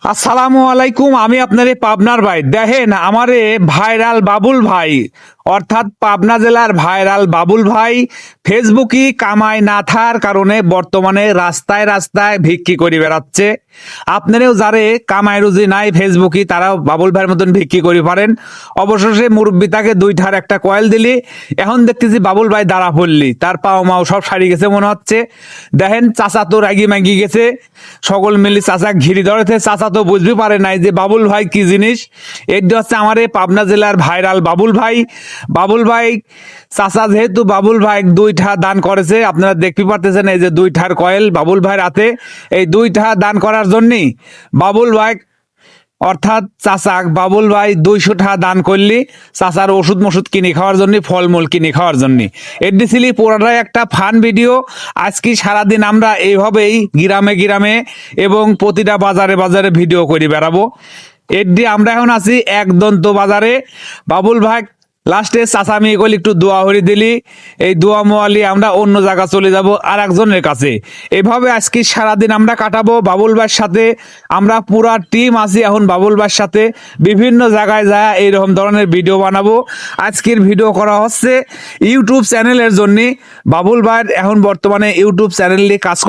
আসসালামু আলাইকুম। আমি আপনার পাবনার ভাই। দেখেন আমারে ভাইরাল বাবুল ভাই, অর্থাৎ পাবনা জেলার ভাইরাল বাবুল ভাই ফেসবুকে কামাই না থাকার কারণে বর্তমানে রাস্তায় রাস্তায় ভিক্ষি করে বেড়াচ্ছে। আপনারাও যারে কামাই রুজি নাই ফেসবুকে, তারাও বাবুল ভাইয়ের মতন ভিক্ষি করে পারেন। অবশেষে মুরব্বী তাকে দুইটার একটা কয়েল দিলি, এখন দেখতেছি বাবুল ভাই দাঁড়া পড়লি, তার পাও মাও সব সারি গেছে মনে হচ্ছে। দেখেন চাচা তো রাগি মাগি গেছে, সকল মিলি চাচা ঘিরি ধরেছে। চাচা তো বুঝতে পারে নাই যে বাবুল ভাই কি জিনিস। এটা হচ্ছে আমার এই পাবনা জেলার ভাইরাল বাবুল ভাই। বাবুল ভাই চাচা যেহেতু বাবুল ভাই দুইটা দান করেছে, আপনারা দেখতে পারতেছেন এই যে দুইটার কয়েল বাবুল ভাইয়ের হাতে। এই দুইটা দান করার জন্যই বাবুল ভাই, অর্থাৎ চাচাক বাবুল ভাই 200 টাকা দান করলি চাচার ওষুধ মষুধ কিনে খাওয়ার জন্য, ফলমূল কিনে খাওয়ার জন্য। এডি ছিলি পুরাটাই একটা ফান ভিডিও। আজকে সারাদিন আমরা এইভাবেই গ্রামে গ্রামে এবং প্রতিটা বাজারে বাজারে ভিডিও করে বেড়াবো। এডি আমরা এখন আছি একদন্ত বাজারে। বাবুল ভাই লাস্টে চাচা মেয়ে কলি একটু দোয়া হরি দিলি, এই দোয়া মোয়ালি আমরা অন্য জায়গা চলে যাব আর একজনের কাছে। এভাবে আজকে সারাদিন আমরা কাটাবো বাবুল ভাইয়ের সাথে। আমরা পুরা টিম আছি এখন বাবুল ভাইয়ের সাথে, বিভিন্ন জায়গায় যায় এইরকম ধরনের ভিডিও বানাবো। আজকের ভিডিও করা হচ্ছে ইউটিউব চ্যানেলের জন্য। বাবুল ভাইয়ের এখন বর্তমানে ইউটিউব চ্যানেল নিয়ে কাজ